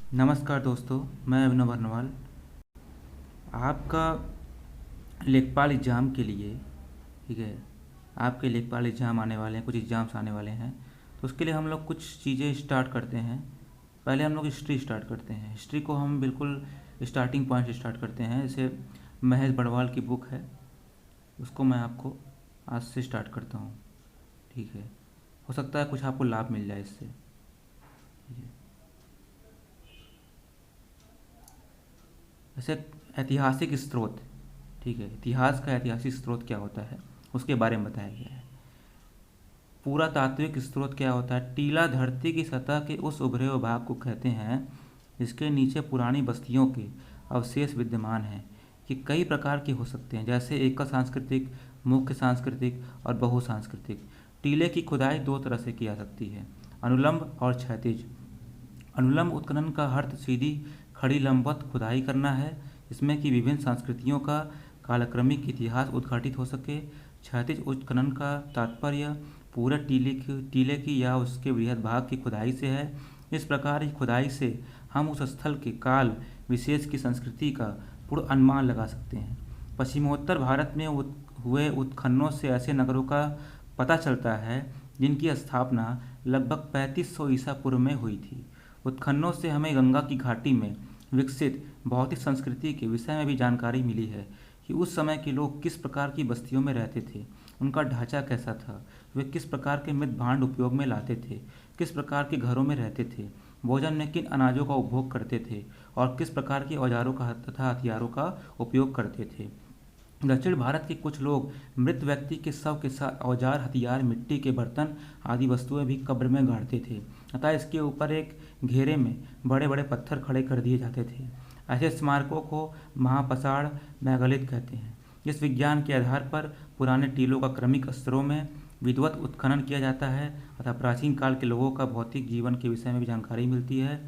नमस्कार दोस्तों, मैं अभिनव बर्नवाल। आपका लेखपाल एग्ज़ाम के लिए, ठीक है, आपके लेखपाल एग्ज़ाम आने वाले हैं, कुछ एग्ज़ाम्स आने वाले हैं। तो उसके लिए हम लोग कुछ चीज़ें स्टार्ट करते हैं। पहले हम लोग हिस्ट्री स्टार्ट करते हैं। हिस्ट्री को हम बिल्कुल स्टार्टिंग पॉइंट से स्टार्ट करते हैं। जैसे महेश बड़वाल की बुक है, उसको मैं आपको आज से स्टार्ट करता हूँ, ठीक है। हो सकता है कुछ आपको लाभ मिल जाए इससे, ठीक है। जैसे ऐतिहासिक स्रोत, ठीक है, इतिहास का ऐतिहासिक स्रोत क्या होता है उसके बारे में बताया गया है। पुरातात्विक स्रोत क्या होता है? टीला धरती की सतह के उस उभरे हुए भाग को कहते हैं जिसके नीचे पुरानी बस्तियों के अवशेष विद्यमान हैं। ये कई प्रकार के हो सकते हैं, जैसे एकल सांस्कृतिक, मुख्य सांस्कृतिक और बहुसांस्कृतिक। टीले की खुदाई दो तरह से की जा सकती है, अनुलंब और क्षैतिज। अनुलंब उत्खनन का अर्थ सीधी खड़ी लंबवत खुदाई करना है, जिसमें कि विभिन्न संस्कृतियों का कालक्रमिक इतिहास उद्घाटित हो सके। क्षैतिज उत्खनन का तात्पर्य पूरे टीले की या उसके बृहद भाग की खुदाई से है। इस प्रकार की खुदाई से हम उस स्थल के काल विशेष की संस्कृति का पूर्ण अनुमान लगा सकते हैं। पश्चिमोत्तर भारत में हुए उत्खननों से ऐसे नगरों का पता चलता है जिनकी स्थापना लगभग 3500 ईसा पूर्व में हुई थी। उत्खननों से हमें गंगा की घाटी में विकसित भौतिक संस्कृति के विषय में भी जानकारी मिली है कि उस समय के लोग किस प्रकार की बस्तियों में रहते थे, उनका ढांचा कैसा था, वे किस प्रकार के मृत भांड उपयोग में लाते थे, किस प्रकार के घरों में रहते थे, भोजन में किन अनाजों का उपभोग करते थे और किस प्रकार के औजारों का तथा हथियारों का उपयोग करते थे। दक्षिण भारत के कुछ लोग मृत व्यक्ति के शव के साथ औजार, हथियार, मिट्टी के बर्तन आदि वस्तुएं भी कब्र में गाड़ते थे, अतः इसके ऊपर एक घेरे में बड़े बड़े पत्थर खड़े कर दिए जाते थे। ऐसे स्मारकों को महापसाड़ मेगालिथ कहते हैं। इस विज्ञान के आधार पर पुराने टीलों का क्रमिक स्तरों में विधिवत उत्खनन किया जाता है तथा प्राचीन काल के लोगों का भौतिक जीवन के विषय में भी जानकारी मिलती है।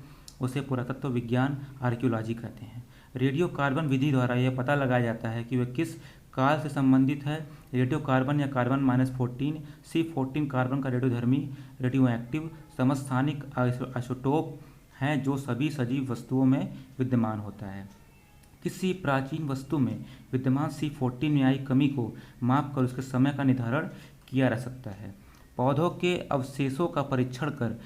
उसे पुरातत्व विज्ञान, आर्कियोलॉजी कहते हैं। रेडियो कार्बन विधि द्वारा यह पता लगाया जाता है कि वह किस काल से संबंधित है। रेडियो कार्बन या कार्बन-14 C14 कार्बन का रेडियोधर्मी, रेडियो एक्टिव समस्थानिक आइसोटोप हैं जो सभी सजीव वस्तुओं में विद्यमान होता है। किसी प्राचीन वस्तु में विद्यमान C14 में आई कमी को मापकर उसके समय का निर्धारण किया जा सकता है। पौधों के अवशेषों का परीक्षण कर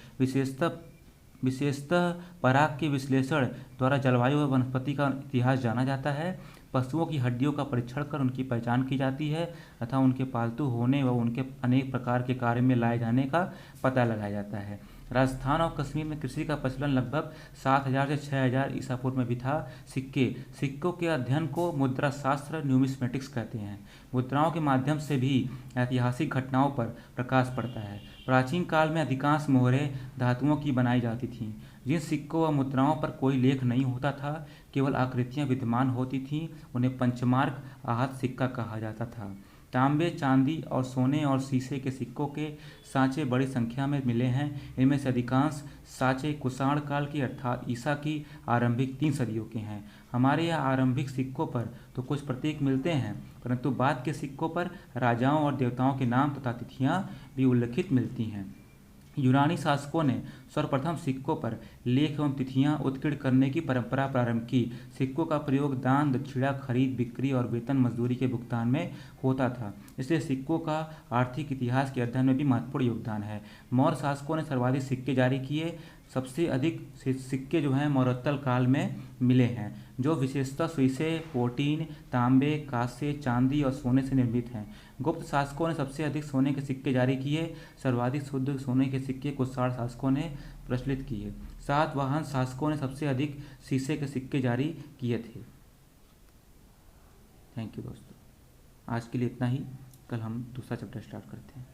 विशेषतः पराग के विश्लेषण द्वारा जलवायु व वनस्पति का इतिहास जाना जाता है। पशुओं की हड्डियों का परीक्षण कर उनकी पहचान की जाती है तथा उनके पालतू होने व उनके अनेक प्रकार के कार्य में लाए जाने का पता लगाया जाता है। राजस्थान और कश्मीर में कृषि का प्रचलन लगभग 7000 से 6000 ईसा पूर्व में भी था। सिक्कों के अध्ययन को मुद्रा शास्त्र, न्यूमिस्मेटिक्स कहते हैं। मुद्राओं के माध्यम से भी ऐतिहासिक घटनाओं पर प्रकाश पड़ता है। प्राचीन काल में अधिकांश मोहरें धातुओं की बनाई जाती थीं। जिन सिक्कों व मुद्राओं पर कोई लेख नहीं होता था, केवल आकृतियां विद्यमान होती थीं, उन्हें पंचमार्क आहत सिक्का कहा जाता था। तांबे, चांदी और सोने और शीशे के सिक्कों के सांचे बड़ी संख्या में मिले हैं। इनमें से अधिकांश सांचे कुषाण काल के अर्थात ईसा की आरंभिक 3 सदियों के हैं। हमारे यहाँ आरंभिक सिक्कों पर तो कुछ प्रतीक मिलते हैं, परंतु बाद के सिक्कों पर राजाओं और देवताओं के नाम तथा तिथियां भी उल्लिखित मिलती हैं। यूनानी शासकों ने सर्वप्रथम सिक्कों पर लेख एवं तिथियां उत्कीर्ण करने की परंपरा प्रारंभ की। सिक्कों का प्रयोग दान, दक्षिणा, खरीद बिक्री और वेतन मजदूरी के भुगतान में होता था, इसलिए सिक्कों का आर्थिक इतिहास के अध्ययन में भी महत्वपूर्ण योगदान है। मौर्य शासकों ने सर्वाधिक सिक्के जारी किए। सबसे अधिक सिक्के जो हैं मौर्योत्तर काल में मिले हैं, जो विशेषतः शीशे, पोटीन, तांबे, कांसे, चांदी और सोने से निर्मित हैं। गुप्त शासकों ने सबसे अधिक सोने के सिक्के जारी किए। सर्वाधिक शुद्ध सोने के सिक्के कुषाण शासकों ने प्रचलित किए। सातवाहन शासकों ने सबसे अधिक शीशे के सिक्के जारी किए थे। थैंक यू दोस्तों, आज के लिए इतना ही। कल हम दूसरा चैप्टर स्टार्ट करते हैं।